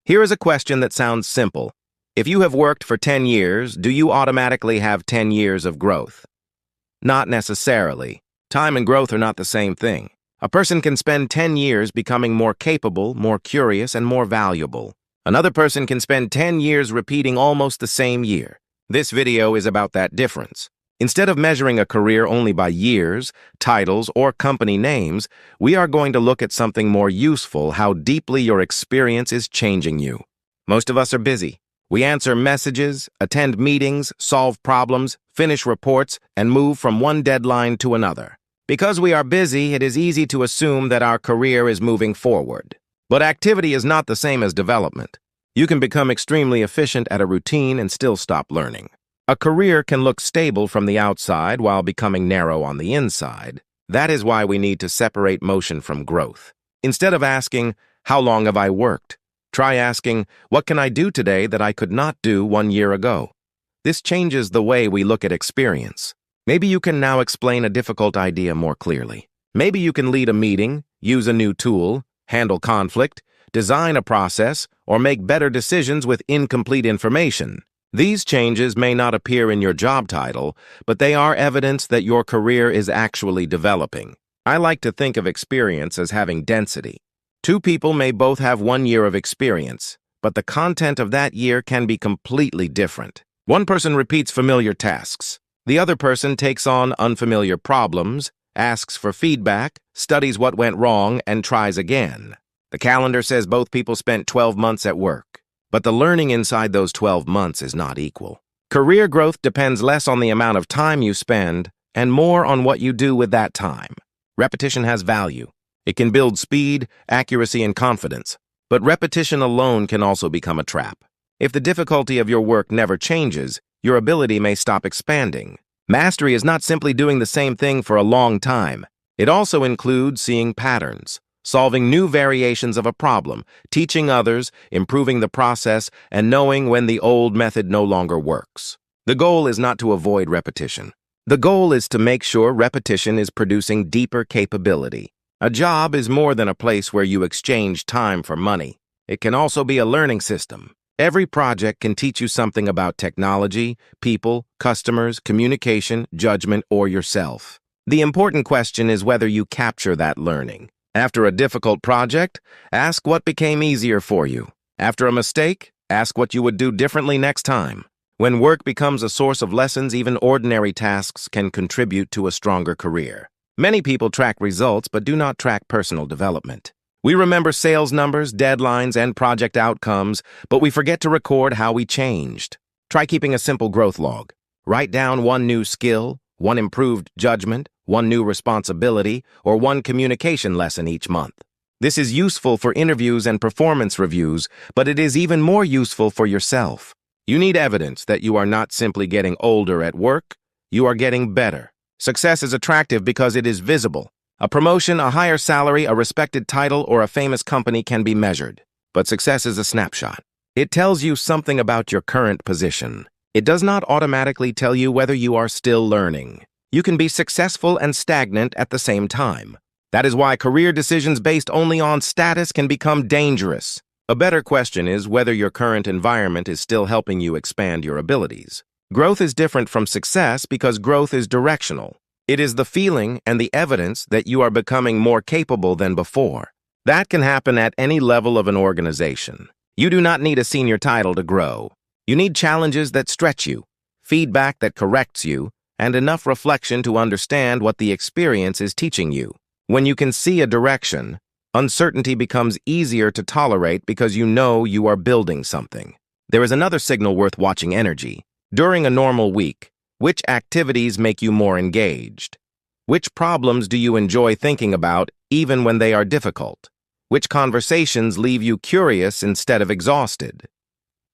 Here is a question that sounds simple. If you have worked for 10 years, do you automatically have 10 years of growth? Not necessarily. Time and growth are not the same thing. A person can spend 10 years becoming more capable, more curious, and more valuable. Another person can spend 10 years repeating almost the same year. This video is about that difference. Instead of measuring a career only by years, titles, or company names, we are going to look at something more useful: how deeply your experience is changing you. Most of us are busy. We answer messages, attend meetings, solve problems, finish reports, and move from one deadline to another. Because we are busy, it is easy to assume that our career is moving forward. But activity is not the same as development. You can become extremely efficient at a routine and still stop learning. A career can look stable from the outside while becoming narrow on the inside. That is why we need to separate motion from growth. Instead of asking, "How long have I worked?" try asking, "What can I do today that I could not do 1 year ago?" This changes the way we look at experience. Maybe you can now explain a difficult idea more clearly. Maybe you can lead a meeting, use a new tool, handle conflict, design a process, or make better decisions with incomplete information. These changes may not appear in your job title, but they are evidence that your career is actually developing. I like to think of experience as having density. Two people may both have 1 year of experience, but the content of that year can be completely different. One person repeats familiar tasks. The other person takes on unfamiliar problems, asks for feedback, studies what went wrong, and tries again. The calendar says both people spent 12 months at work. But the learning inside those 12 months is not equal. Career growth depends less on the amount of time you spend and more on what you do with that time. Repetition has value. It can build speed, accuracy, and confidence. But repetition alone can also become a trap. If the difficulty of your work never changes, your ability may stop expanding. Mastery is not simply doing the same thing for a long time. It also includes seeing patterns, solving new variations of a problem, teaching others, improving the process, and knowing when the old method no longer works. The goal is not to avoid repetition. The goal is to make sure repetition is producing deeper capability. A job is more than a place where you exchange time for money. It can also be a learning system. Every project can teach you something about technology, people, customers, communication, judgment, or yourself. The important question is whether you capture that learning. After a difficult project, ask what became easier for you. After a mistake, ask what you would do differently next time. When work becomes a source of lessons, even ordinary tasks can contribute to a stronger career. Many people track results but do not track personal development. We remember sales numbers, deadlines, and project outcomes, but we forget to record how we changed. Try keeping a simple growth log. Write down one new skill, one improved judgment, one new responsibility, or one communication lesson each month. This is useful for interviews and performance reviews, but it is even more useful for yourself. You need evidence that you are not simply getting older at work, you are getting better. Success is attractive because it is visible. A promotion, a higher salary, a respected title, or a famous company can be measured. But success is a snapshot. It tells you something about your current position. It does not automatically tell you whether you are still learning. You can be successful and stagnant at the same time. That is why career decisions based only on status can become dangerous. A better question is whether your current environment is still helping you expand your abilities. Growth is different from success because growth is directional. It is the feeling and the evidence that you are becoming more capable than before. That can happen at any level of an organization. You do not need a senior title to grow. You need challenges that stretch you, feedback that corrects you, and enough reflection to understand what the experience is teaching you. When you can see a direction, uncertainty becomes easier to tolerate because you know you are building something. There is another signal worth watching: energy. During a normal week, which activities make you more engaged? Which problems do you enjoy thinking about even when they are difficult? Which conversations leave you curious instead of exhausted?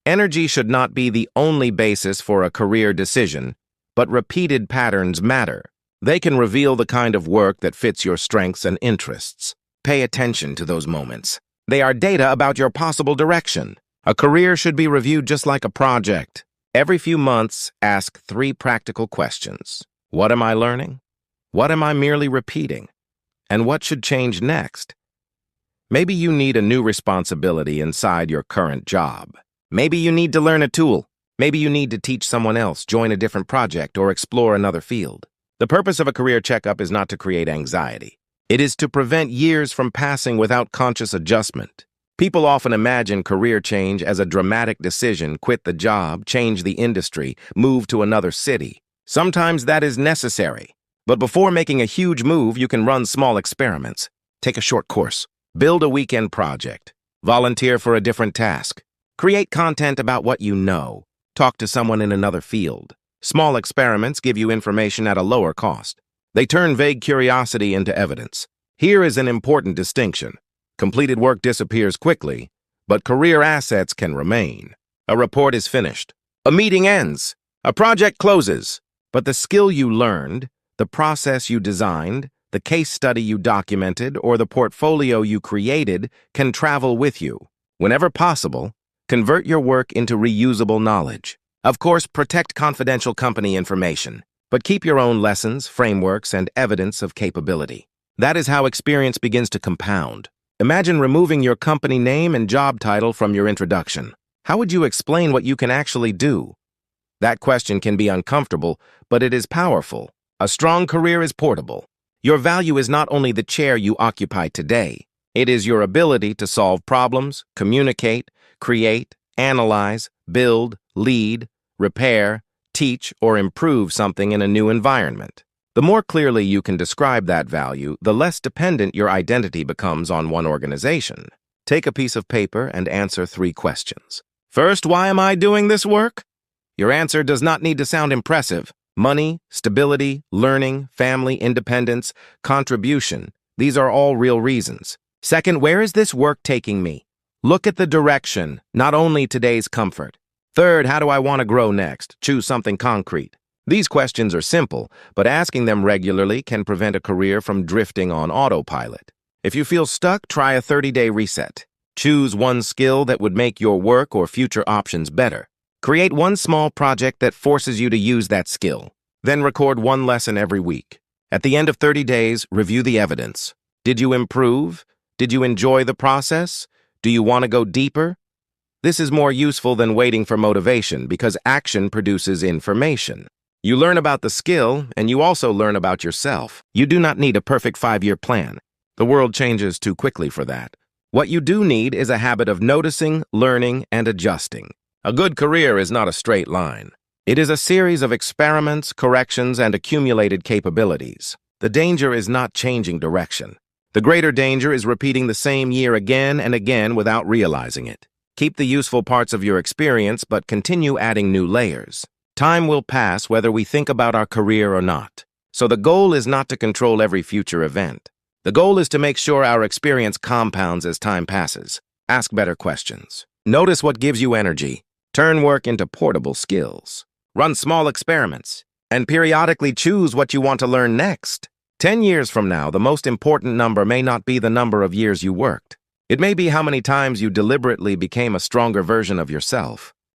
Energy should not be the only basis for a career decision, but repeated patterns matter. They can reveal the kind of work that fits your strengths and interests. Pay attention to those moments. They are data about your possible direction. A career should be reviewed just like a project. Every few months, ask 3 practical questions. What am I learning? What am I merely repeating? And what should change next? Maybe you need a new responsibility inside your current job. Maybe you need to learn a tool. Maybe you need to teach someone else, join a different project, or explore another field. The purpose of a career checkup is not to create anxiety. It is to prevent years from passing without conscious adjustment. People often imagine career change as a dramatic decision: quit the job, change the industry, move to another city. Sometimes that is necessary. But before making a huge move, you can run small experiments. Take a short course. Build a weekend project. Volunteer for a different task. Create content about what you know. Talk to someone in another field. Small experiments give you information at a lower cost. They turn vague curiosity into evidence. Here is an important distinction. Completed work disappears quickly, but career assets can remain. A report is finished. A meeting ends. A project closes. But the skill you learned, the process you designed, the case study you documented, or the portfolio you created can travel with you. Whenever possible, convert your work into reusable knowledge. Of course, protect confidential company information, but keep your own lessons, frameworks, and evidence of capability. That is how experience begins to compound. Imagine removing your company name and job title from your introduction. How would you explain what you can actually do? That question can be uncomfortable, but it is powerful. A strong career is portable. Your value is not only the chair you occupy today. It is your ability to solve problems, communicate, create, analyze, build, lead, repair, teach, or improve something in a new environment. The more clearly you can describe that value, the less dependent your identity becomes on one organization. Take a piece of paper and answer 3 questions. First, why am I doing this work? Your answer does not need to sound impressive. Money, stability, learning, family, independence, contribution. These are all real reasons. Second, where is this work taking me? Look at the direction, not only today's comfort. Third, how do I want to grow next? Choose something concrete. These questions are simple, but asking them regularly can prevent a career from drifting on autopilot. If you feel stuck, try a 30-day reset. Choose one skill that would make your work or future options better. Create one small project that forces you to use that skill. Then record one lesson every week. At the end of 30 days, review the evidence. Did you improve? Did you enjoy the process? Do you want to go deeper? This is more useful than waiting for motivation because action produces information. You learn about the skill, and you also learn about yourself. You do not need a perfect 5-year plan. The world changes too quickly for that. What you do need is a habit of noticing, learning, and adjusting. A good career is not a straight line. It is a series of experiments, corrections, and accumulated capabilities. The danger is not changing direction. The greater danger is repeating the same year again and again without realizing it. Keep the useful parts of your experience, but continue adding new layers. Time will pass whether we think about our career or not. So the goal is not to control every future event. The goal is to make sure our experience compounds as time passes. Ask better questions. Notice what gives you energy. Turn work into portable skills. Run small experiments. And periodically choose what you want to learn next. 10 years from now, the most important number may not be the number of years you worked. It may be how many times you deliberately became a stronger version of yourself.